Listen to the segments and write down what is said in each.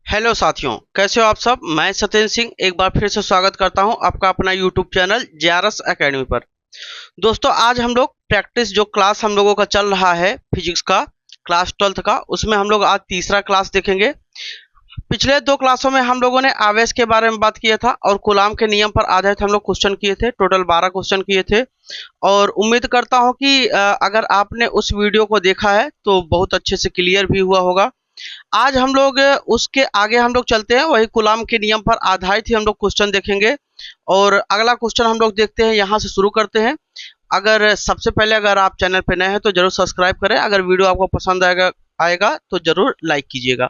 Hello साथियों, कैसे हो आप सब। मैं सत्येंद्र सिंह एक बार फिर से स्वागत करता हूं आपका अपना यूट्यूब चैनल जेआरएस एकेडमी पर। दोस्तों, आज हम लोग प्रैक्टिस जो क्लास हम लोगों का चल रहा है फिजिक्स का, क्लास 12th का, उसमें हम लोग आज तीसरा क्लास देखेंगे। पिछले दो क्लासों में हम लोगों ने आवेश के बारे में बात किया था और कूलाम के नियम पर आधारित हम लोग क्वेश्चन किए थे। टोटल 12 क्वेश्चन किए थे और उम्मीद करता हूं कि अगर आपने उस वीडियो को देखा है तो बहुत अच्छे से क्लियर भी हुआ होगा। आज हम लोग उसके आगे हम लोग चलते हैं, वही कूलाम के नियम पर आधारित ही हम लोग क्वेश्चन देखेंगे। और अगला क्वेश्चन हम लोग देखते हैं, यहाँ से शुरू करते हैं। अगर सबसे पहले अगर आप चैनल पे नए हैं तो जरूर सब्सक्राइब करें। अगर वीडियो आपको पसंद आएगा आएगा तो जरूर लाइक कीजिएगा।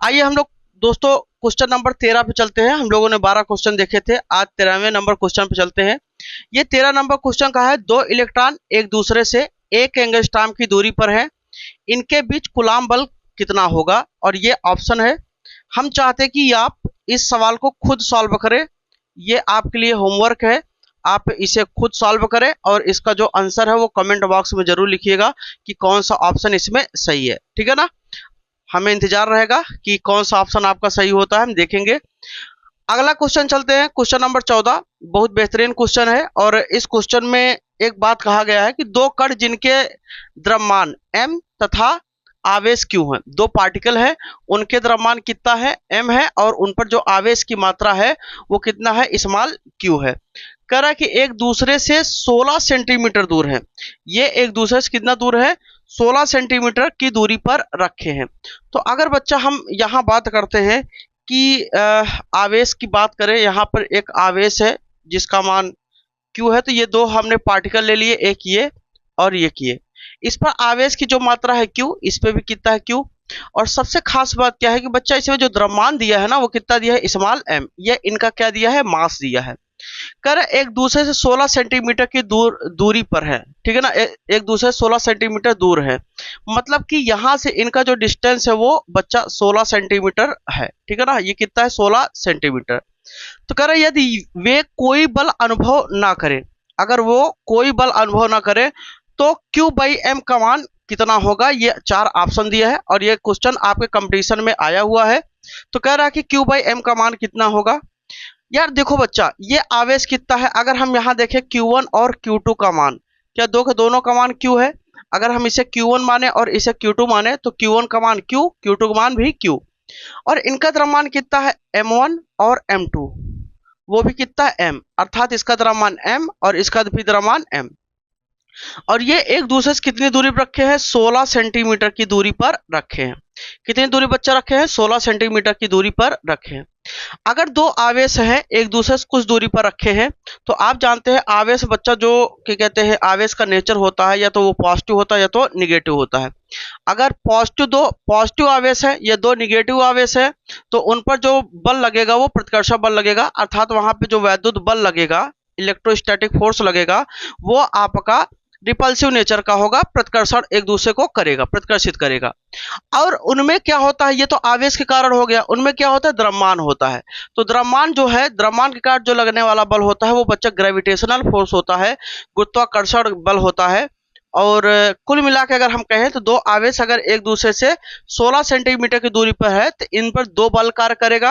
आइए हम लोग दोस्तों क्वेश्चन नंबर 13 पे चलते हैं। हम लोगों ने 12 क्वेश्चन देखे थे, आज 13वें नंबर क्वेश्चन पे चलते हैं। ये 13 नंबर क्वेश्चन का है। दो इलेक्ट्रॉन एक दूसरे से एक एंगस्ट्रॉम की दूरी पर है, इनके बीच कूलाम बल कितना होगा। और ये ऑप्शन है। हम चाहते हैं कि आप इस सवाल को खुद सॉल्व करें। ये आपके लिए होमवर्क है, आप इसे खुद सॉल्व करें और इसका जो आंसर है वो कमेंट बॉक्स में जरूर लिखिएगा कि कौन सा ऑप्शन इसमें सही है। ठीक है ना, हमें इंतजार रहेगा कि कौन सा ऑप्शन आपका सही होता है, हम देखेंगे। अगला क्वेश्चन चलते हैं, क्वेश्चन नंबर 14। बहुत बेहतरीन क्वेश्चन है और इस क्वेश्चन में एक बात कहा गया है कि दो कण जिनके द्रव्यमान m तथा आवेश q है, दो पार्टिकल है, उनके द्रव्यमान कितना है m है और उन पर जो आवेश की मात्रा है वो कितना है स्मॉल q है। कह रहा है कि एक दूसरे से 16 सेंटीमीटर दूर है। ये एक दूसरे से कितना दूर है, 16 सेंटीमीटर की दूरी पर रखे हैं। तो अगर बच्चा हम यहाँ बात करते हैं कि आवेश की बात करें, यहाँ पर एक आवेश है जिसका मान q है, तो ये दो हमने पार्टिकल ले लिए, एक ये और ये किए। इस पर आवेश की जो मात्रा है q, इस पे भी कितना है q। और सबसे खास बात क्या है कि बच्चा इसमें जो द्रव्यमान दिया है ना वो कितना दिया है स्मॉल m। ये इनका क्या दिया है, मास दिया है। कर एक दूसरे से 16 सेंटीमीटर की दूरी पर है। ठीक है ना, एक दूसरे से 16 सेंटीमीटर दूर है, मतलब कि यहाँ से इनका जो डिस्टेंस है वो बच्चा 16 सेंटीमीटर है। ठीक है ना, ये कितना है 16 सेंटीमीटर। तो कह रहे यदि वे कोई बल अनुभव ना करें, अगर वो कोई बल अनुभव ना करे तो Q बाई एम का मान कितना होगा। ये चार ऑप्शन दिया है और ये क्वेश्चन आपके कंपटीशन में आया हुआ है। तो कह रहा है कि Q बाई एम का मान कितना होगा। यार देखो बच्चा, ये आवेश कितना है, अगर हम यहाँ देखें Q1 और Q2 का मान, क्या दो के दोनों का मान Q है। अगर हम इसे Q1 माने और इसे Q2 माने तो Q1 का मान Q, Q2 का मान भी Q। और इनका द्रव्यमान कितना है M1 और M2, वो भी कितना है M, अर्थात इसका द्रव्यमान M और इसका भी द्रव्यमान M। और ये एक दूसरे से कितनी दूरी पर रखे हैं, 16 सेंटीमीटर की दूरी पर रखे हैं। कितनी दूरी बच्चा रखे हैं, 16 सेंटीमीटर की दूरी पर रखे हैं। अगर दो आवेश हैं एक दूसरे से कुछ दूरी पर रखे हैं तो आप जानते हैं आवेश बच्चा जो क्या कहते हैं, आवेश का नेचर होता है या तो वो पॉजिटिव होता है या तो निगेटिव होता है। अगर दो पॉजिटिव आवेश है या दो निगेटिव आवेश है तो उन पर जो बल लगेगा वो प्रतिकर्षण बल लगेगा, अर्थात वहां पे जो वैद्युत बल लगेगा, इलेक्ट्रोस्टैटिक फोर्स लगेगा, वो आपका रिपल्सिव नेचर का होगा, प्रतिकर्षण एक दूसरे को करेगा, प्रतिकर्षित करेगा। और उनमें क्या होता है, ये तो आवेश के कारण हो गया, उनमें क्या होता है, द्रव्यमान होता है। तो द्रव्यमान जो है, द्रव्यमान के कारण जो लगने वाला बल होता है वो बच्चा ग्रेविटेशनल फोर्स होता है, गुरुत्वाकर्षण बल होता है। और कुल मिला के अगर हम कहें तो दो आवेश अगर एक दूसरे से 16 सेंटीमीटर की दूरी पर है तो इन पर दो बल कार्य करेगा।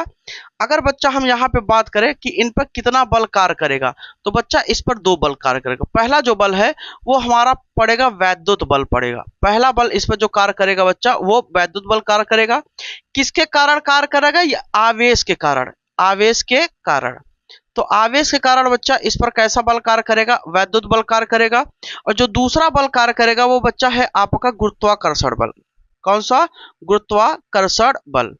अगर बच्चा हम यहाँ पे बात करें कि इन पर कितना बल कार्य करेगा तो बच्चा इस पर दो बल कार्य करेगा। पहला जो बल है वो हमारा पड़ेगा वैद्युत बल पड़ेगा। पहला बल इस पर जो कार्य करेगा बच्चा वो वैद्युत बल कार्य करेगा। किसके कारण कार्य करेगा, ये आवेश के कारण, आवेश के कारण। तो आवेश के कारण बच्चा इस पर कैसा बल कार्य करेगा, वैद्युत बल कार्य करेगा। और जो दूसरा बल कार्य करेगा वो बच्चा है आपका गुरुत्वाकर्षण बल। कौन सा, गुरुत्वाकर्षण बल।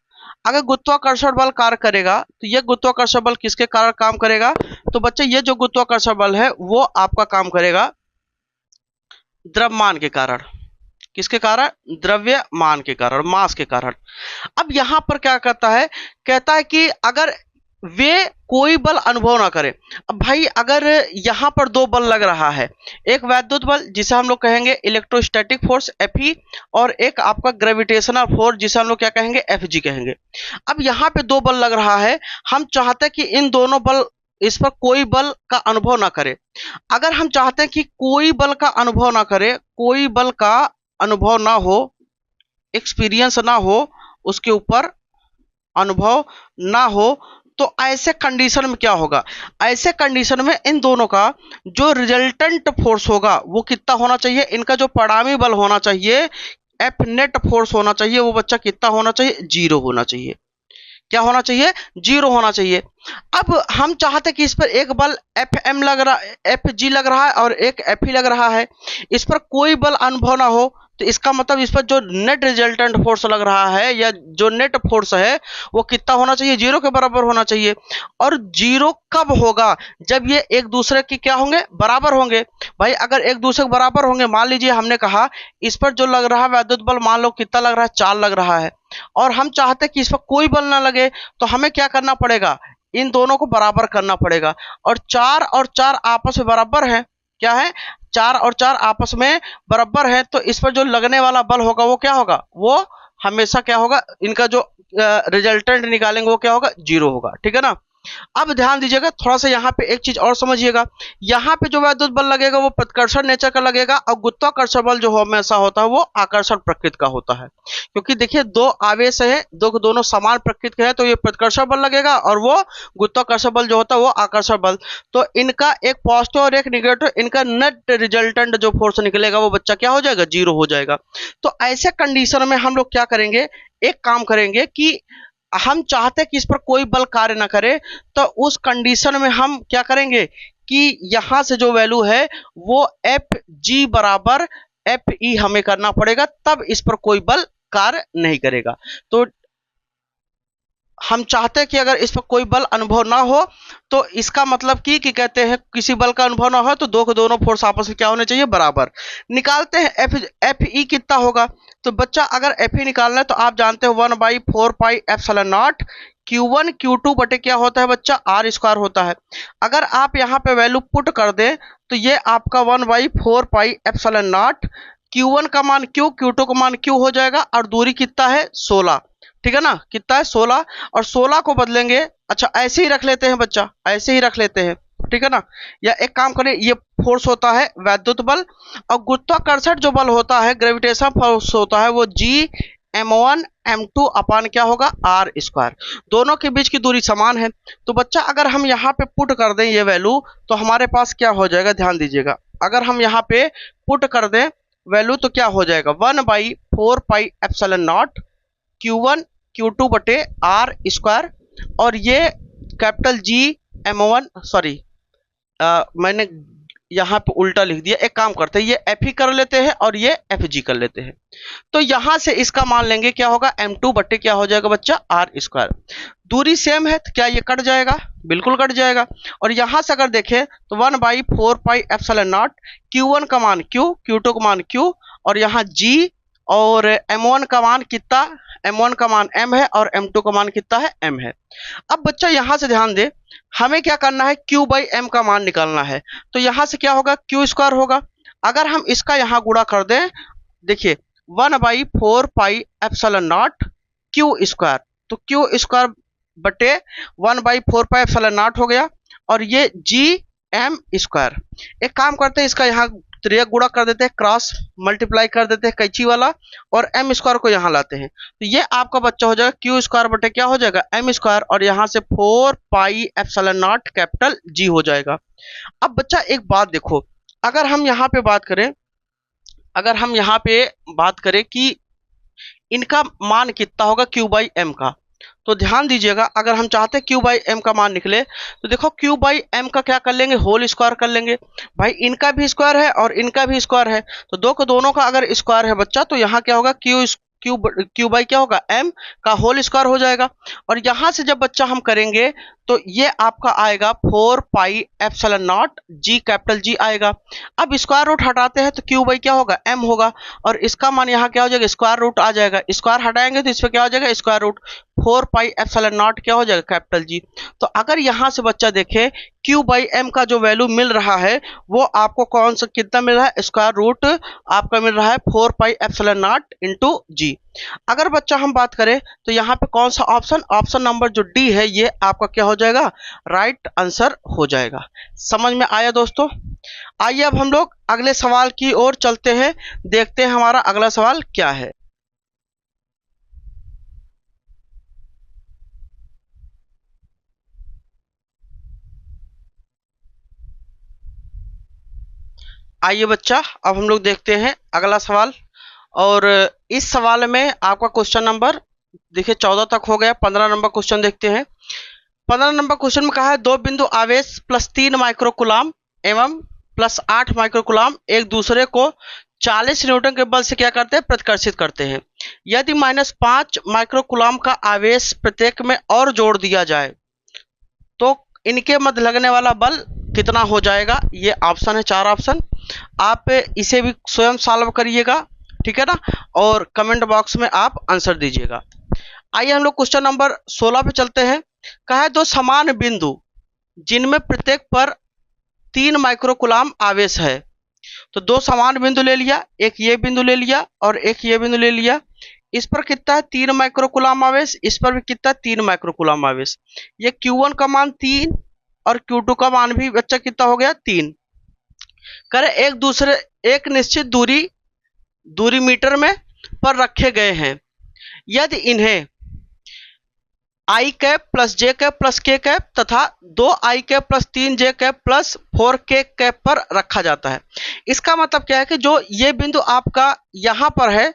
अगर गुरुत्वाकर्षण बल कार्य करेगा तो ये गुरुत्वाकर्षण बल किसके कारण काम करेगा, तो बच्चे ये जो गुरुत्वाकर्षण बल है वो आपका काम करेगा द्रव्यमान के कारण। किसके कारण, द्रव्यमान के कारण, मास के कारण। अब यहां पर क्या कहता है, कहता है कि अगर वे कोई बल अनुभव ना करें। अब भाई अगर यहां पर दो बल लग रहा है, एक वैद्युत बल जिसे हम लोग कहेंगे इलेक्ट्रोस्टैटिक फोर्स Fe और एक आपका ग्रेविटेशनल फोर्स जिसे हम लोग क्या कहेंगे Fg कहेंगे। अब यहाँ पे दो बल लग रहा है, हम चाहते हैं कि इन दोनों बल इस पर कोई बल का अनुभव ना करे। अगर हम चाहते हैं कि कोई बल का अनुभव ना करे, कोई बल का अनुभव ना हो, एक्सपीरियंस ना हो उसके ऊपर, अनुभव ना हो तो ऐसे कंडीशन में क्या होगा, ऐसे कंडीशन में इन दोनों का जो रिजल्टेंट फोर्स होगा वो कितना होना चाहिए, इनका जो परिणामी बल होना चाहिए एफ नेट फोर्स होना चाहिए, वो बच्चा कितना होना चाहिए, 0 होना चाहिए। क्या होना चाहिए, 0 होना चाहिए। अब हम चाहते कि इस पर एक बल एफ एम लग रहा, एफ जी लग रहा है और एक एफ ई लग रहा है, इस पर कोई बल अनुभव ना हो, तो इसका मतलब इस पर जो नेट रिजल्टेंट फोर्स लग रहा है या जो नेट फोर्स है वो कितना होना चाहिए, 0 के बराबर होना चाहिए। और 0 कब होगा, जब ये एक दूसरे की क्या होंगे, बराबर होंगे। भाई अगर एक दूसरे के बराबर होंगे, मान लीजिए हमने कहा इस पर जो लग रहा है वैद्युत बल, मान लो कितना लग रहा है, 4 लग रहा है, और हम चाहते कि इस पर कोई बल ना लगे, तो हमें क्या करना पड़ेगा, इन दोनों को बराबर करना पड़ेगा। और 4 आपस में बराबर है, क्या है, 4 आपस में बराबर है, तो इस पर जो लगने वाला बल होगा वो क्या होगा, वो हमेशा क्या होगा, इनका जो रिजल्टेंट निकालेंगे वो क्या होगा, 0 होगा। ठीक है ना। अब ध्यान दीजिएगा थोड़ा सा, यहाँ पे एक चीज और समझिएगा, यहाँ पे जो वैद्युत बल लगेगा वो प्रतिकर्षण नेचर का लगेगा, और गुरुत्वाकर्षण बल जो हमेशा होता है वो आकर्षण प्रकृति का होता है। क्योंकि देखिए दो आवेश है, दोनों समान प्रकृति के हैं, तो ये प्रतिकर्षण बल लगेगा और वो गुरुत्वाकर्षण बल जो होता है वो आकर्षण बल। तो इनका एक पॉजिटिव और एक निगेटिव, इनका नेट रिजल्टेंट जो फोर्स निकलेगा वो बच्चा क्या हो जाएगा, 0 हो जाएगा। तो ऐसे कंडीशन में हम लोग क्या करेंगे, एक काम करेंगे कि हम चाहते हैं कि इस पर कोई बल कार्य ना करे, तो उस कंडीशन में हम क्या करेंगे कि यहां से जो वैल्यू है वो एफ जी बराबर एफ ई हमें करना पड़ेगा, तब इस पर कोई बल कार्य नहीं करेगा। तो हम चाहते हैं कि अगर इस पर कोई बल अनुभव ना हो, तो इसका मतलब कि कहते हैं किसी बल का अनुभव ना हो तो दो के दोनों फोर्स आपस में क्या होने चाहिए, बराबर। निकालते हैं एफ ई कितना होगा, तो बच्चा अगर एफ ई निकालना है तो आप जानते हो 1/4 पाई एप्सिलॉन नॉट Q1 Q2 बटे क्या होता है बच्चा, आर स्क्वायर होता है। अगर आप यहाँ पे वैल्यू पुट कर दें तो ये आपका 1/4 पाई एप्सिलॉन नॉट Q1 का मान Q, Q2 का मान Q हो जाएगा, और दूरी कितना है, 16। ठीक है ना, कितना है, 16। और 16 को बदलेंगे, अच्छा ऐसे ही रख लेते हैं बच्चा, ऐसे ही रख लेते हैं, ठीक है ना। या एक काम करें, ये फोर्स होता है वैद्युत बल, और गुरुत्वाकर्षण जो बल होता है, ग्रेविटेशन फोर्स होता है वो G m1 m2 अपान क्या होगा, आर स्क्वायर। दोनों के बीच की दूरी समान है। तो बच्चा अगर हम यहाँ पे पुट कर दें ये वैल्यू, तो हमारे पास क्या हो जाएगा, ध्यान दीजिएगा, अगर हम यहाँ पे पुट कर दें वैल्यू तो क्या हो जाएगा, 1/4 पाई एप्सिलॉन नॉट Q1 Q2 बटे आर स्क्वायर, और ये कैपिटल G m1, सॉरी मैंने यहाँ पे उल्टा लिख दिया। एक काम करते हैं, ये एफ ही कर लेते हैं और ये एफ जी कर लेते हैं। तो यहां से इसका मान लेंगे, क्या होगा, m2 बटे क्या हो जाएगा बच्चा, आर स्क्वायर। दूरी सेम है तो क्या ये कट जाएगा, बिल्कुल कट जाएगा। और यहां से अगर देखें तो 1/4 पाई एप्सिलॉन नॉट Q1 का मान Q, Q2 का मान Q, और यहाँ G और m1 का मान कितना, m1 का मान m है और m2 का मान कितना है, m है। अब बच्चा यहां से ध्यान दे, हमें क्या करना है, Q/m का मान निकालना है। तो यहां से क्या होगा, Q स्क्वायर होगा। अगर हम इसका यहां गुणा कर दें, देखिए 1/4 पाई एप्सिलॉन नॉट Q स्क्वायर, तो Q स्क्वायर बटे 1/4 पाई एप्सिलॉन नॉट हो गया, और ये G m स्क्वायर। एक काम करते हैं, इसका यहाँ त्रियक गुणा कर देते हैं, क्रॉस मल्टीप्लाई कर देते हैं कैंची वाला, और m स्क्वायर को यहाँ लाते हैं, तो ये आपका बच्चा हो जाएगा Q स्क्वायर बटे क्या हो जाएगा, m स्क्वायर, और यहाँ से 4 pi epsilon not capital G हो जाएगा। अब बच्चा एक बात देखो, अगर हम यहाँ पे बात करें, अगर हम यहाँ पे बात करें कि इनका मान कितना होगा Q/m का, तो ध्यान दीजिएगा, अगर हम चाहते हैं Q/m का मान निकले, तो देखो Q/m का क्या कर लेंगे, होल स्क्वायर कर लेंगे। भाई इनका भी स्क्वायर है और इनका भी स्क्वायर है, तो दो को दोनों का अगर स्क्वायर है बच्चा, तो यहाँ क्या होगा, Q बाई क्या होगा, m का होल स्क्वायर हो जाएगा। और यहाँ से जब बच्चा हम करेंगे तो ये आपका आएगा 4 pi epsilon not G capital G आएगा। अब स्क्वायर रूट हटाते हैं तो Q बाई क्या होगा, m होगा, और इसका मान यहाँ क्या हो जाएगा, स्क्वायर रूट आ जाएगा। स्क्वायर हटाएंगे तो इस पर क्या हो जाएगा, square root 4 pi epsilon naught क्या हो जाएगा, कैपिटल G। तो अगर यहाँ से बच्चा देखे Q/m का जो वैल्यू मिल रहा है वो आपको कौन सा कितना मिल रहा है, स्क्वायर रूट आपका मिल रहा है 4 pi epsilon not into G। अगर बच्चा हम बात करें तो यहाँ पे कौन सा ऑप्शन, ऑप्शन नंबर जो डी है ये आपका क्या हो जाएगा, राइट आंसर हो जाएगा। समझ में आया दोस्तों। आइए अब हम लोग अगले सवाल की ओर चलते हैं, देखते हैं हमारा अगला सवाल क्या है। आइए बच्चा, अब हम लोग देखते हैं अगला सवाल। और इस सवाल में आपका क्वेश्चन नंबर देखिए 14 तक हो गया। 15 नंबर क्वेश्चन देखते हैं। 15 नंबर क्वेश्चन में कहा है 2 बिंदु आवेश +3 माइक्रोकुलाम एवं +8 माइक्रोकुलाम एक दूसरे को 40 न्यूटन के बल से क्या करते हैं, प्रतिकर्षित करते हैं। यदि -5 माइक्रोकुलाम का आवेश प्रत्येक में और जोड़ दिया जाए तो इनके मध्य लगने वाला बल कितना हो जाएगा। ये ऑप्शन है, 4 ऑप्शन। आप इसे भी स्वयं सॉल्व करिएगा, ठीक है ना, और कमेंट बॉक्स में आप आंसर दीजिएगा। आइए हम लोग क्वेश्चन नंबर 16 पे चलते हैं। कहा है 2 समान बिंदु जिनमें प्रत्येक पर 3 माइक्रोकुलाम आवेश है। तो 2 समान बिंदु ले लिया, एक ये बिंदु ले लिया और एक ये बिंदु ले लिया। इस पर कितना है, 3 माइक्रोकुलाम आवेश, इस पर भी कितना है, 3 माइक्रोकुलाम आवेश। ये Q1 का मान 3 और Q2 का मान भी बच्चा कितना हो गया, 3। करे एक निश्चित दूरी मीटर में पर रखे गए हैं। यदि इन्हें i cap plus j cap plus k cap तथा 2 i cap plus 3 j cap plus 4 k cap पर रखा जाता है। इसका मतलब क्या है कि जो ये बिंदु आपका यहाँ पर है,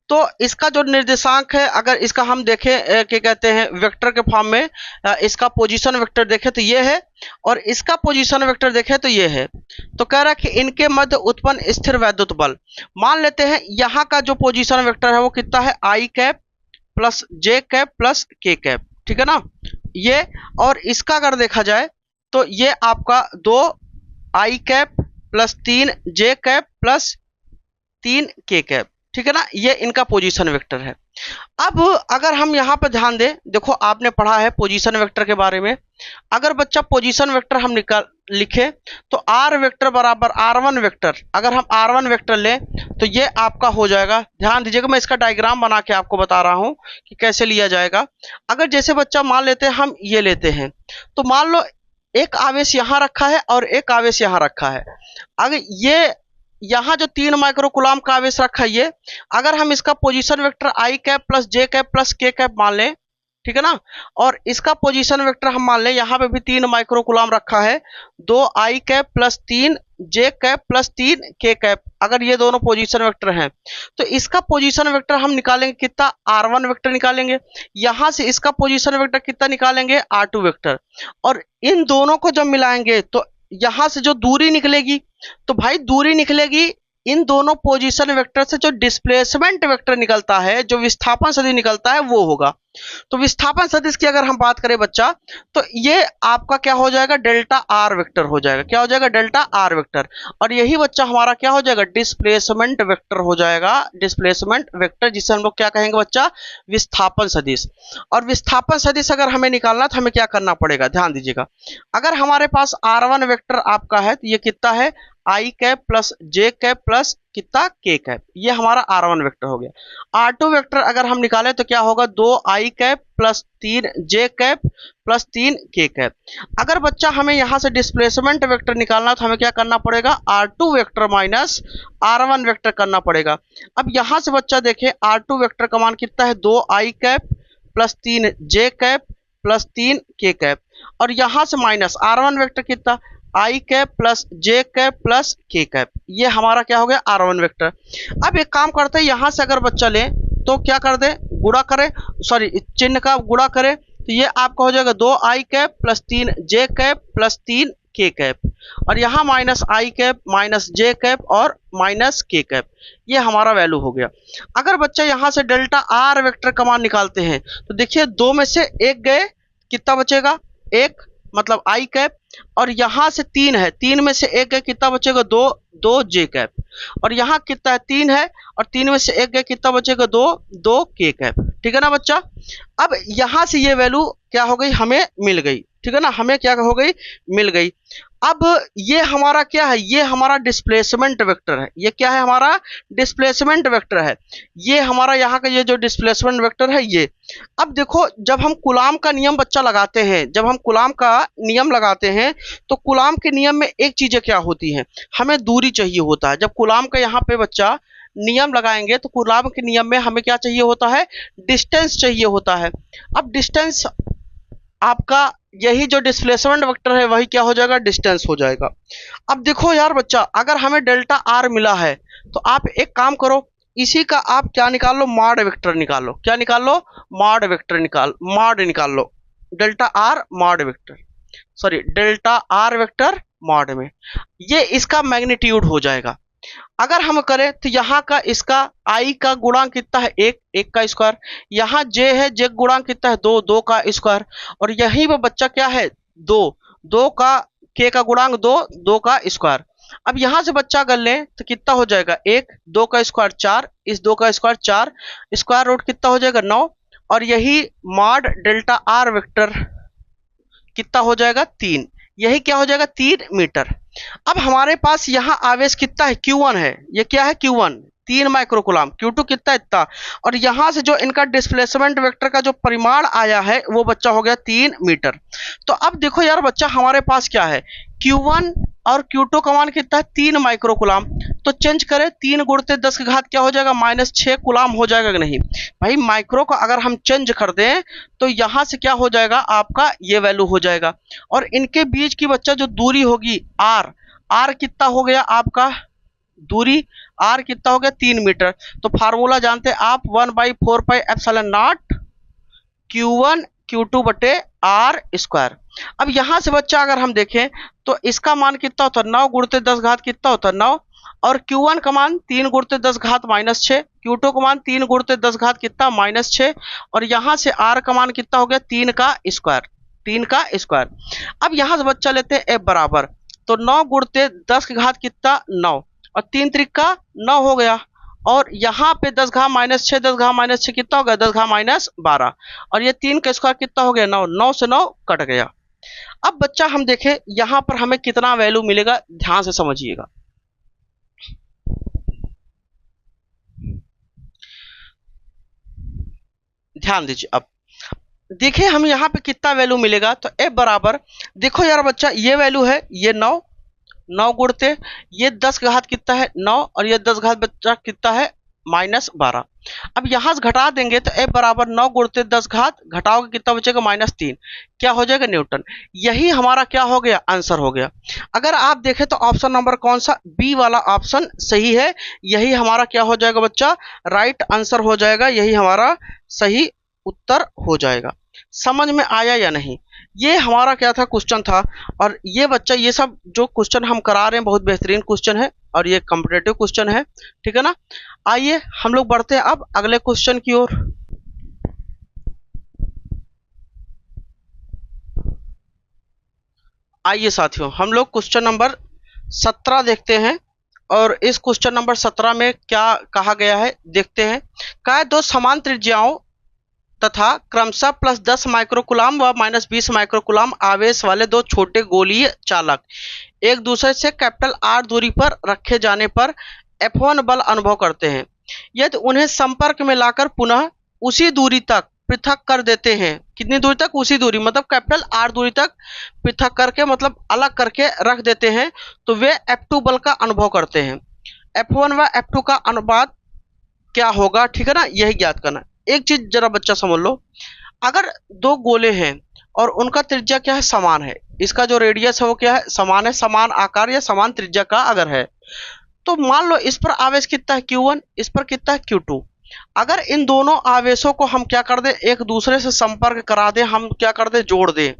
तो इसका जो निर्देशांक है, अगर इसका हम देखें क्या कहते हैं वेक्टर के फॉर्म में, इसका पोजीशन वेक्टर देखें तो ये है और इसका पोजीशन वेक्टर देखें तो ये है। तो कह रहा है कि इनके मध्य उत्पन्न स्थिर वैद्युत बल, मान लेते हैं यहाँ का जो पोजीशन वेक्टर है वो कितना है, i cap plus j cap plus k cap, ठीक है ना ये। और इसका अगर देखा जाए तो ये आपका 2 i cap plus 3 j cap plus 3 k cap, ठीक है ना, ये इनका पोजीशन वेक्टर है। अब अगर हम यहाँ पर ध्यान दें, देखो आपने पढ़ा है पोजीशन वेक्टर के बारे में। अगर बच्चा पोजीशन वेक्टर हम लिखे तो r वेक्टर बराबर r1 वेक्टर, अगर हम r1 वेक्टर लें तो ये आपका हो जाएगा। ध्यान दीजिएगा, मैं इसका डायग्राम बना के आपको बता रहा हूँ कि कैसे लिया जाएगा। अगर जैसे बच्चा मान लेते हैं हम ये लेते हैं, तो मान लो एक आवेश यहाँ रखा है और एक आवेश यहाँ रखा है। अगर ये यहाँ जो 3 माइक्रोकुलाम का आवेश रखा है ये, अगर हम इसका position vector i cap plus j cap plus k cap मान लें, ठीक है ना, और इसका पोजीशन वेक्टर हम मान लें यहाँ पे भी 3 माइक्रोकुलाम रखा है, 2 i cap plus 3 j cap plus 3 k cap, अगर ये दोनों पोजीशन वेक्टर हैं तो इसका पोजीशन वेक्टर हम निकालेंगे कितना, r1 वेक्टर निकालेंगे। यहाँ से इसका पोजीशन वेक्टर कितना निकालेंगे, r2 वेक्टर। और इन दोनों को जब मिलाएंगे तो यहाँ से जो दूरी निकलेगी, तो भाई दूरी निकलेगी इन दोनों पोजीशन वेक्टर से जो डिस्प्लेसमेंट वेक्टर निकलता है, जो विस्थापन सदिश निकलता है वो होगा। तो विस्थापन सदिश की अगर हम बात करें बच्चा, तो ये आपका क्या हो जाएगा, डेल्टा आर वेक्टर हो जाएगा। क्या हो जाएगा, डेल्टा आर वेक्टर। और यही बच्चा हमारा क्या हो जाएगा, डिस्प्लेसमेंट वेक्टर हो जाएगा। डिस्प्लेसमेंट वेक्टर जिसे हम लोग क्या कहेंगे बच्चा, विस्थापन सदिश। और विस्थापन सदिश अगर हमें निकालना तो हमें क्या करना पड़ेगा, ध्यान दीजिएगा। अगर हमारे पास r1 वेक्टर आपका है तो ये कितना है, i cap plus j cap plus कितना, k कैप, ये हमारा r1 वेक्टर हो गया। r2 वेक्टर अगर हम निकालें तो क्या होगा, 2 i cap plus 3 j cap plus 3 k cap. अगर बच्चा हमें यहाँ से डिस्प्लेसमेंट वेक्टर निकालना तो हमें क्या करना पड़ेगा, r2 vector minus r1 vector करना पड़ेगा। अब यहाँ से बच्चा देखे r2 वेक्टर का मान कितना है, 2 i cap plus 3 j cap plus 3 k cap, और यहाँ से माइनस r1 वेक्टर कितना, i cap plus j cap plus k cap, ये हमारा क्या हो गया, r1 वेक्टर। अब एक काम करते हैं, यहाँ से अगर बच्चा ले तो क्या कर दे, गुणा करे, सॉरी चिन्ह का गुणा करे, तो ये आपका हो जाएगा 2 i cap plus 3 j cap plus 3 k cap, और यहाँ minus i cap minus j cap और माइनस k कैप, ये हमारा वैल्यू हो गया। अगर बच्चा यहाँ से डेल्टा r वेक्टर का मान निकालते हैं तो देखिए 2 में से 1 गए, कितना बचेगा, 1 मतलब i कैप, और यहाँ से 3 है, 3 में से 1 गए, कितना बचेगा, 2 j कैप, और यहाँ कितना है, 3 है और 3 में से 1 गए, कितना बचेगा, 2 k कैप, ठीक है ना बच्चा। अब यहाँ से ये वैल्यू क्या हो गई, हमें मिल गई, ठीक है ना, हमें क्या हो गई, मिल गई। अब ये हमारा क्या है, ये हमारा डिस्प्लेसमेंट वेक्टर है। ये क्या है, हमारा डिस्प्लेसमेंट वेक्टर है। ये हमारा यहाँ का ये जो डिस्प्लेसमेंट वेक्टर है ये। अब देखो जब हम कूलाम का नियम बच्चा लगाते हैं, जब हम कूलाम का नियम लगाते हैं तो कूलाम के नियम में एक चीजें क्या होती हैं, हमें दूरी चाहिए होता है। जब कूलाम का यहाँ पे बच्चा नियम लगाएंगे तो कूलाम के नियम में हमें क्या चाहिए होता है, डिस्टेंस चाहिए होता है। अब डिस्टेंस आपका यही जो डिस्प्लेसमेंट वेक्टर है वही क्या हो जाएगा, डिस्टेंस हो जाएगा। अब देखो यार बच्चा, अगर हमें डेल्टा आर मिला है तो आप एक काम करो, इसी का आप क्या निकाल लो, मॉड वेक्टर निकाल लो। क्या निकाल लो, मॉड वेक्टर मॉड निकाल लो, delta R mod vector, sorry delta R vector mod में, ये इसका मैग्नीट्यूड हो जाएगा। अगर हम करें तो यहाँ का इसका आई का गुणांक कितना है, एक, एक का स्क्वायर, यहाँ जे है, जे गुणांक कितना है, दो, दो का स्क्वायर, और यही वो बच्चा क्या है, दो, दो का के का गुणांक दो, दो का स्क्वायर। अब यहां से बच्चा अगर लें तो कितना हो जाएगा, एक, दो का स्क्वायर चार, इस दो का स्क्वायर चार, स्क्वायर रूट कितना हो जाएगा, नौ, और यही मॉड डेल्टा आर वेक्टर कितना हो जाएगा, तीन, यही क्या हो जाएगा, 3 मीटर। अब हमारे पास यहाँ आवेश कितना है, Q1 है, ये क्या है, Q1 3 माइक्रोकुलाम, Q2 कितना, इतना, और यहां से जो इनका डिस्प्लेसमेंट वेक्टर का जो परिमाण आया है वो बच्चा हो गया 3 मीटर। तो अब देखो यार बच्चा, हमारे पास क्या है, Q1 और Q2 का मान कितना है, 3 माइक्रोकुलाम, तो चेंज करें, 3 गुणित 10 की घात क्या हो जाएगा, -6 कुलाम हो जाएगा कि नहीं भाई। माइक्रो को अगर हम चेंज कर दें तो यहां से क्या हो जाएगा, आपका ये वैल्यू हो जाएगा, और इनके बीच की बच्चा जो दूरी होगी आर, आर कितना हो गया आपका, दूरी आर कितना हो गया, 3 मीटर। तो फार्मूला जानते हैं आप, 1/4πε0 Q1 Q2 बटे आर स्क्वायर। अब यहां से बच्चा अगर हम देखें तो इसका मान कितना होता है, 9 गुणित 10 घात कितना होता है, 9, और Q1 का मान 3 गुणित 10 घात -6, Q2 का मान 3 गुणित 10 घात कितना, -6, और यहां से R का मान कितना हो गया, 3 का स्क्वायर, 3 का स्क्वायर। अब यहां से बच्चा लेते हैं F बराबर, तो 9 गुणित 10 की घात कितना, 9, और 3 त्रिका 9 हो गया, और यहाँ पे 10 घा -6, 10 घा -6 कितना हो गया, 10 घा -12, और ये 3 का स्क्वायर कितना हो गया, 9, 9 से 9 कट गया। अब बच्चा हम देखें यहाँ पर हमें कितना वैल्यू मिलेगा, ध्यान से समझिएगा। ध्यान दीजिए, अब देखिए हम यहाँ पे कितना वैल्यू मिलेगा, तो F बराबर, देखो यार बच्चा, ये वैल्यू है, ये 9, 9 गुणते ये 10 का घात कितना है, 9, और ये 10 घात बच्चा कितना है, -12। अब यहां से घटा देंगे तो F बराबर 9 गुणते 10 घात, घटाओगे कितना बचेगा, -3, क्या हो जाएगा, न्यूटन। यही हमारा क्या हो गया, आंसर हो गया। अगर आप देखें तो ऑप्शन नंबर कौन सा, बी वाला ऑप्शन सही है, यही हमारा क्या हो जाएगा बच्चा, राइट आंसर हो जाएगा, यही हमारा सही उत्तर हो जाएगा। समझ में आया या नहीं, ये हमारा क्या था, क्वेश्चन था। और ये बच्चा, ये सब जो क्वेश्चन हम करा रहे हैं बहुत बेहतरीन क्वेश्चन है, और ये कॉम्पिटेटिव क्वेश्चन है, ठीक है ना। आइए हम लोग बढ़ते हैं अब अगले क्वेश्चन की ओर। आइए साथियों, हम लोग क्वेश्चन नंबर 17 देखते हैं, और इस क्वेश्चन नंबर 17 में क्या कहा गया है देखते हैं। कहा है, दो समान त्रिज्याओं तथा क्रमशः +10 माइक्रोकुलाम व -20 माइक्रोकुलाम आवेश वाले दो छोटे गोलीय चालक एक दूसरे से कैपिटल R दूरी पर रखे जाने पर F1 बल अनुभव करते हैं। यदि उन्हें संपर्क में लाकर पुनः उसी दूरी तक पृथक कर देते हैं, कितनी दूरी तक, उसी दूरी, मतलब कैपिटल R दूरी तक पृथक करके, मतलब अलग करके रख देते हैं, तो वे F2 बल का अनुभव करते हैं। F1 व F2 का अनुपात क्या होगा, ठीक है ना, यही ज्ञात करना। एक चीज जरा बच्चा समझ लो, अगर दो गोले हैं और उनका त्रिज्या क्या है, समान है, इसका जो रेडियस है वो क्या है, समान है, समान आकार या समान त्रिज्या का अगर है, तो मान लो इस पर आवेश कितना है, Q1, इस पर कितना है, Q2। अगर इन दोनों आवेशों को हम क्या कर दें, एक दूसरे से संपर्क करा दें, हम क्या कर दें, जोड़ दें,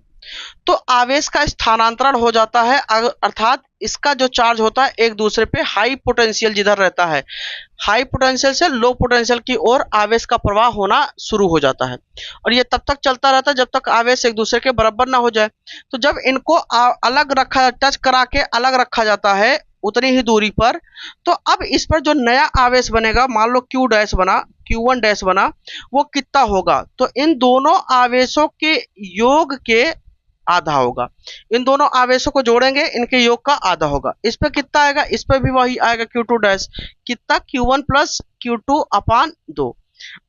तो आवेश का स्थानांतरण हो जाता है, अर्थात इसका जो चार्ज होता है एक दूसरे पे हाई पोटेंशियल जिधर रहता है, हाई पोटेंशियल से लो पोटेंशियल की ओर आवेश का प्रवाह होना शुरू हो जाता है, और ये तब तक चलता रहता है जब तक आवेश एक दूसरे के बराबर ना हो जाए। तो जब इनको अलग रखा, टच करा के अलग रखा जाता है उतनी ही दूरी पर, तो अब इस पर जो नया आवेश बनेगा, मान लो Q डैश बना, Q1 डैश बना, वो कितना होगा, तो इन दोनों आवेशों के योग के आधा होगा। इन दोनों आवेशों को जोड़ेंगे, इनके योग का आधा होगा। इस पे कितना आएगा, इस पे भी वही आएगा, Q2 डैश कितना, Q1 प्लस Q2 अपान 2,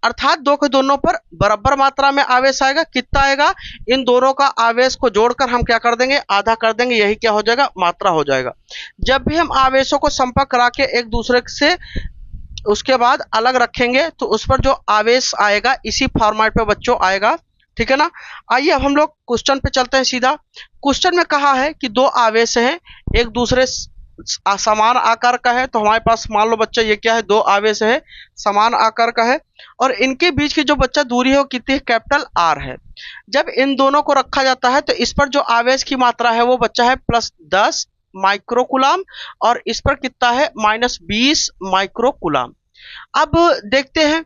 अर्थात दो के दोनों पर बराबर मात्रा में आवेश आएगा। कितना आएगा, इन दोनों का आवेश को जोड़कर हम क्या कर देंगे, आधा कर देंगे, यही क्या हो जाएगा, मात्रा हो जाएगा। जब भी हम आवेशों को संपर्क करा के एक दूसरे से उसके बाद अलग रखेंगे, तो उस पर जो आवेश आएगा इसी फॉर्मेट पे बच्चों आएगा, ठीक है ना। आइए अब हम लोग क्वेश्चन पे चलते हैं सीधा। क्वेश्चन में कहा है कि दो आवेश हैं, एक दूसरे समान आकार का है। तो हमारे पास मान लो बच्चा ये क्या है, दो आवेश है, समान आकार का है, और इनके बीच की जो बच्चा दूरी है वो कितनी है, कैपिटल आर है। जब इन दोनों को रखा जाता है तो इस पर जो आवेश की मात्रा है वो बच्चा है +10 माइक्रोकुलाम, और इस पर कितना है -20 माइक्रोकुलाम। अब देखते हैं,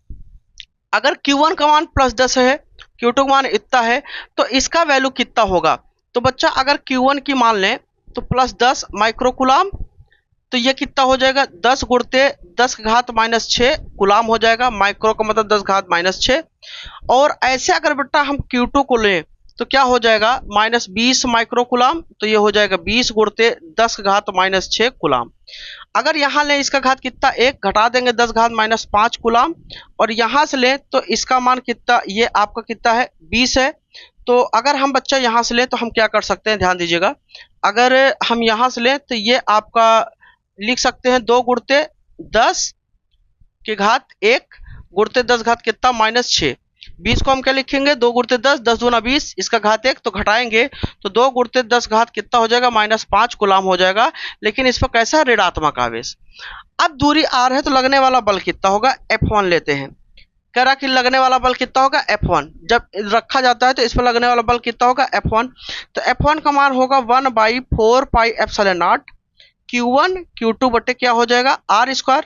अगर Q1 का मान +10 है, Q2 का मान इतना है, तो इसका वैल्यू कितना होगा। तो बच्चा अगर Q1 की मान लें तो +10 माइक्रोकुलाम, तो ये कितना हो जाएगा, 10 गुणते 10⁻⁻6 गुलाम हो जाएगा। माइक्रो का मतलब 10⁻⁻6। और ऐसे अगर बेटा हम Q2 को लें तो क्या हो जाएगा, -20 माइक्रोकुलाम, तो ये हो जाएगा 20 गुणते 10⁻⁻6 गुलाम। अगर यहाँ लें इसका घात कितना, 1 घटा देंगे 10⁻⁻5 गुलाम, और यहाँ से लें तो इसका मान कितना, ये आपका कितना है 20 है। तो अगर हम बच्चा यहाँ से लें तो हम क्या कर सकते हैं, ध्यान दीजिएगा। अगर हम यहाँ से लें तो ये आपका लिख सकते हैं 2 गुणते 10⁻1 गुणते 10 घात कितना -6। 20 को हम क्या लिखेंगे, 2 गुणते 10, 10 दूना 20, इसका घात 1, तो घटाएंगे तो 2 गुणते 10 घात कितना हो जाएगा, -5 गुलाम हो जाएगा। लेकिन इस पर कैसा ऋणात्मक आवेश। अब दूरी r है तो लगने वाला बल कितना होगा, F1 लेते हैं। कह रहा कि लगने वाला बल कितना होगा, F1। जब रखा जाता है तो इस पर लगने वाला बल कितना होगा, F1। तो F1 का मान होगा 1/4πε0 Q1 Q2 बटे क्या हो जाएगा, r²।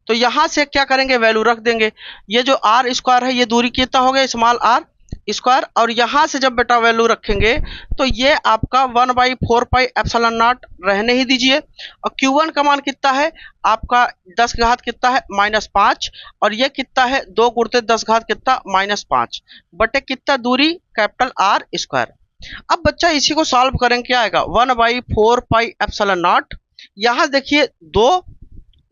तो यहाँ से क्या करेंगे, वैल्यू रख देंगे। ये जो r² है ये दूरी कितना हो गया, स्मॉल r²। और यहाँ से जब बेटा वैल्यू रखेंगे तो ये आपका 1/4πε0 रहने ही दीजिए। और Q1 का मान कितना है आपका, 10 का घात कितना है -5, और ये कितना है 2 गुणते 10 घात कितना -5 बटे कितना दूरी, कैपिटल r²। अब बच्चा इसी को सॉल्व करेंगे, क्या आएगा 1/4πε0। यहाँ देखिए 2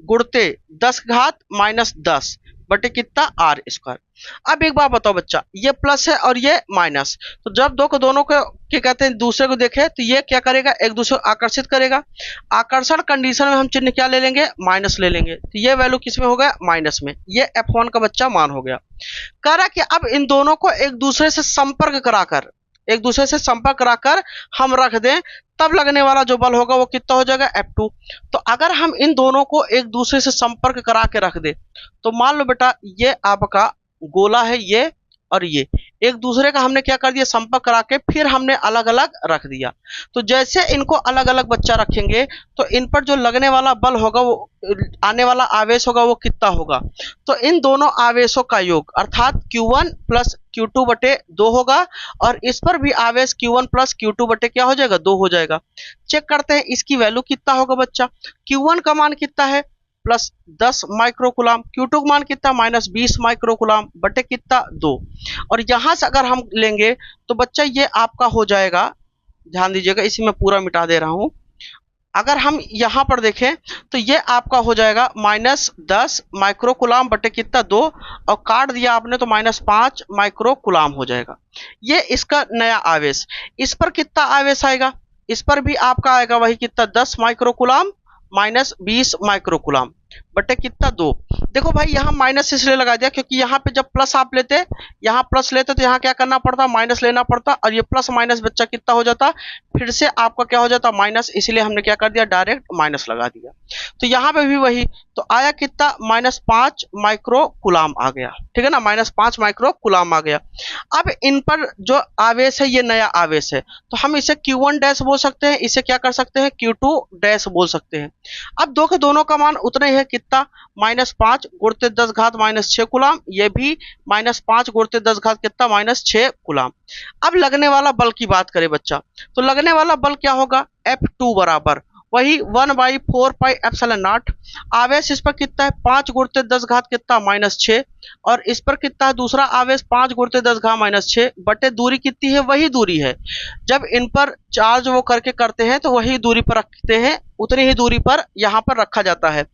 गुणते 10 घात -10 बटे कितना r²। अब एक बात बताओ बच्चा, ये प्लस है और ये माइनस, तो जब दो को दोनों को क्या कहते हैं, दूसरे को देखे तो ये क्या करेगा, एक दूसरे को आकर्षित करेगा। आकर्षण कंडीशन में हम चिन्ह क्या ले लेंगे, माइनस ले लेंगे। तो ये वैल्यू किस में हो गया, माइनस में। ये F1 का बच्चा मान हो गया। कह रहा कि अब इन दोनों को एक दूसरे से संपर्क कराकर हम रख दें, तब लगने वाला जो बल होगा वो कितना हो जाएगा, F2। तो अगर हम इन दोनों को एक दूसरे से संपर्क करा के रख दे तो मान लो बेटा ये आपका गोला है, ये और ये एक दूसरे का हमने क्या कर दिया, संपर्क करा के फिर हमने अलग अलग रख दिया। तो जैसे इनको अलग अलग बच्चा रखेंगे तो इन पर जो लगने वाला बल होगा, वो आने वाला आवेश होगा, वो कितना होगा। तो इन दोनों आवेशों का योग अर्थात Q1 + Q2 बटे 2 होगा, और इस पर भी आवेश Q1 + Q2 बटे क्या हो जाएगा, 2 हो जाएगा। चेक करते हैं इसकी वैल्यू कितना होगा बच्चा। Q1 का मान कितना है, +10 माइक्रोकुलाम, Q2 का मान कितना, -20 माइक्रोकुलाम बटे कितना, 2। और यहाँ से अगर हम लेंगे तो बच्चा ये आपका हो जाएगा, ध्यान दीजिएगा इसी में पूरा मिटा दे रहा हूँ। अगर हम यहाँ पर देखें तो ये आपका हो जाएगा -10 माइक्रोकुलाम बटे कितना, 2, और काट दिया आपने तो -5 माइक्रोकुलाम हो जाएगा। ये इसका नया आवेश। इस पर कितना आवेश आएगा, इस पर भी आपका आएगा वही कितना, 10 माइक्रोकुलाम -20 माइक्रोकुलाम बटे कितना, 2। देखो भाई यहाँ माइनस इसलिए लगा दिया क्योंकि यहाँ पे जब प्लस आप लेते, यहाँ प्लस लेते तो यहाँ क्या करना पड़ता, माइनस लेना पड़ता, और ये प्लस माइनस बच्चा कितना हो जाता, फिर से आपका क्या हो जाता, माइनस। इसलिए हमने क्या कर दिया, डायरेक्ट माइनस लगा दिया। तो यहाँ पे भी वही, तो आया कितना, -5 माइक्रोकुलाम आ गया। ठीक है ना, -5 माइक्रोकुलाम आ गया। अब इन पर जो आवेश है ये नया आवेश है, तो हम इसे Q1 डैश बोल सकते हैं, इसे क्या कर सकते हैं, Q2 डैश बोल सकते हैं। अब दो के दोनों का मान उतना ही है, कितना, -5 गुणते 10 घात -6 कुलाम, ये भी -5 गुणते 10 घात कितना, -6 कुलाम। अब लगने वाला बल की बात करें बच्चा, तो लगने वाला बल क्या होगा, F2 बराबर वही 1/4πε0। आवेश इस पर कितना है, 5 गुणते 10 घात कितना, -6, और इस पर कितना है दूसरा आवेश, 5 गुणते 10 घात -6 बटे दूरी कितनी है, वही दूरी है। जब इन पर चार्ज वो करके करते हैं तो वही दूरी पर रखते हैं, उतनी ही दूरी पर यहाँ पर रखा जाता है।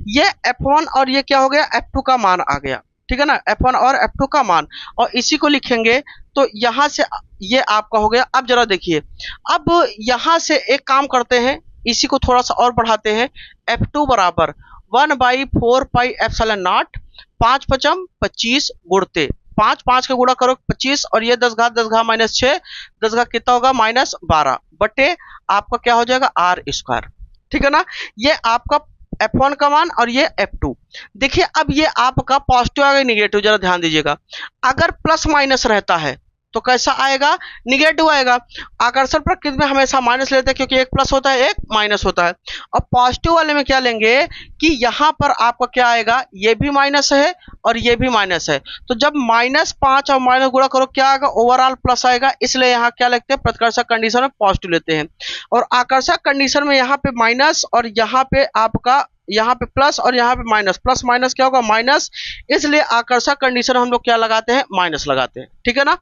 ये F1 और ये क्या हो गया, F2 का मान आ गया। ठीक है ना, F1 और F2 का मान, और इसी को लिखेंगे तो यहाँ से ये आपका हो गया। अब जरा देखिए, अब यहाँ से एक काम करते हैं, इसी को थोड़ा सा और बढ़ाते हैं। F2 बराबर 1/4πε0, 5×5 = 25 गुणते 5 5 का गुणा करो 25 और ये 10 घात माइनस 6, 10 घात कितना होगा माइनस 12 बटे आपका क्या हो जाएगा आर स्क्वायर। ठीक है ना, ये आपका F1 का मान और ये F2। देखिए अब ये आपका पॉजिटिव आएगा निगेटिव, जरा ध्यान दीजिएगा। अगर प्लस माइनस रहता है तो कैसा आएगा, निगेटिव आएगा। आकर्षण प्रकृति में हमेशा माइनस लेते हैं क्योंकि एक प्लस होता है एक माइनस होता है। और पॉजिटिव वाले में क्या लेंगे कि यहाँ पर आपका क्या आएगा, ये भी माइनस है और ये भी माइनस है, तो जब -5 और माइनस गुणा करो क्या आएगा, ओवरऑल प्लस आएगा। इसलिए यहाँ क्या लिखते हैं, प्रतिकर्षक कंडीशन में पॉजिटिव लेते हैं। और आकर्षक कंडीशन में यहाँ पे माइनस और यहाँ पे आपका यहाँ पे प्लस और यहाँ पे माइनस, प्लस माइनस क्या होगा माइनस, इसलिए आकर्षक कंडीशन हम लोग क्या लगाते हैं, माइनस लगाते हैं। ठीक है ना,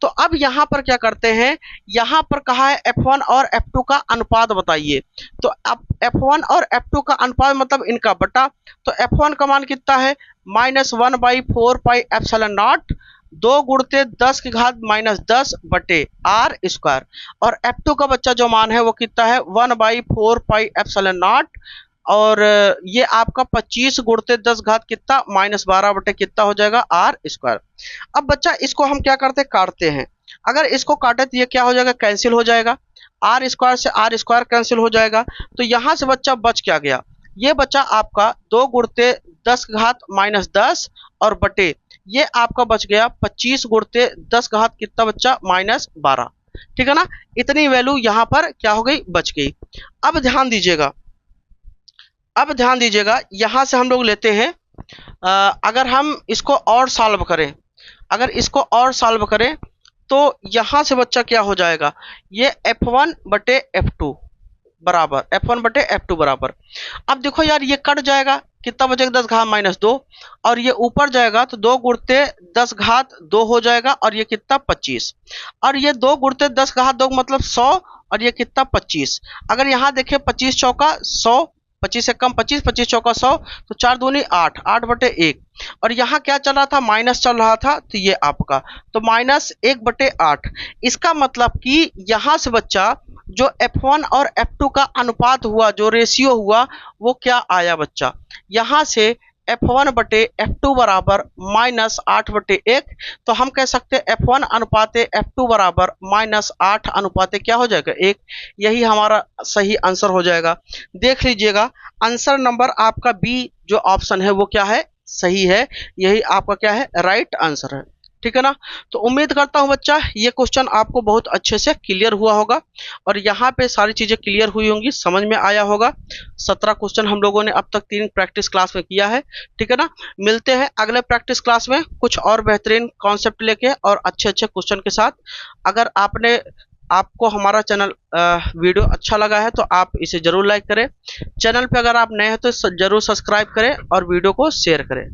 तो अब यहाँ पर क्या करते हैं, यहाँ पर कहा है F1 और F2 का अनुपात बताइए। तो अब F1 और F2 का अनुपात मतलब इनका बटा, तो F1 का मान कितना है -1/4 पाई एप्सिलॉन नॉट 2 गुणते 10 की घात -10 बटे आर स्क्वायर। और F2 का बच्चा जो मान है वो कितना है 1/4 पाई एप्सिलॉन नॉट और ये आपका 25 गुणते 10 घात कितना -12 बटे कितना हो जाएगा आर स्क्वायर। अब बच्चा इसको हम क्या करते हैं, काटते हैं। अगर इसको काटे तो ये क्या हो जाएगा, कैंसिल हो जाएगा, आर स्क्वायर से आर स्क्वायर कैंसिल हो जाएगा। तो यहाँ से बच्चा बच क्या गया, ये बच्चा आपका 2 गुणते 10 घात -10 और बटे ये आपका बच गया 25 गुणते 10 घात कितना बच्चा -12। ठीक है ना, इतनी वैल्यू यहाँ पर क्या हो गई, बच गई। अब ध्यान दीजिएगा, अब ध्यान दीजिएगा, यहाँ से हम लोग लेते हैं अगर हम इसको और सॉल्व करें, अगर इसको और सॉल्व करें तो यहाँ से बच्चा क्या हो जाएगा, ये F1 बटे F2 बराबर F1 बटे F2 बराबर। अब देखो यार ये कट जाएगा, कितना बचेगा 10 घात -2 और ये ऊपर जाएगा तो 2 गुणते 10 घात 2 हो जाएगा और ये कितना 25 और ये 2 गुणते 10 घात 2 मतलब 100 और ये कितना 25। अगर यहाँ देखें 25 चौका 100, 25 से कम 25, 25 चौका 100 तो 4 दूनी 8, 8 बटे 1 और यहाँ क्या चल रहा था, माइनस चल रहा था, तो ये आपका तो -1 बटे 8। इसका मतलब कि यहाँ से बच्चा जो F1 और F2 का अनुपात हुआ, जो रेशियो हुआ वो क्या आया बच्चा, यहाँ से F1 बटे F2 बराबर -8 बटे 1। तो हम कह सकते हैं F1 अनुपाते F2 बराबर -8 अनुपाते क्या हो जाएगा 1। यही हमारा सही आंसर हो जाएगा। देख लीजिएगा आंसर नंबर आपका बी जो ऑप्शन है वो क्या है, सही है, यही आपका क्या है राइट आंसर है। ठीक है ना, तो उम्मीद करता हूं बच्चा ये क्वेश्चन आपको बहुत अच्छे से क्लियर हुआ होगा और यहाँ पे सारी चीजें क्लियर हुई होंगी, समझ में आया होगा। 17 क्वेश्चन हम लोगों ने अब तक 3 प्रैक्टिस क्लास में किया है। ठीक है ना, मिलते हैं अगले प्रैक्टिस क्लास में कुछ और बेहतरीन कॉन्सेप्ट लेके और अच्छे क्वेश्चन के साथ। अगर आपको हमारा चैनल वीडियो अच्छा लगा है तो आप इसे जरूर लाइक करें। चैनल पे अगर आप नए हैं तो जरूर सब्सक्राइब करें और वीडियो को शेयर करें।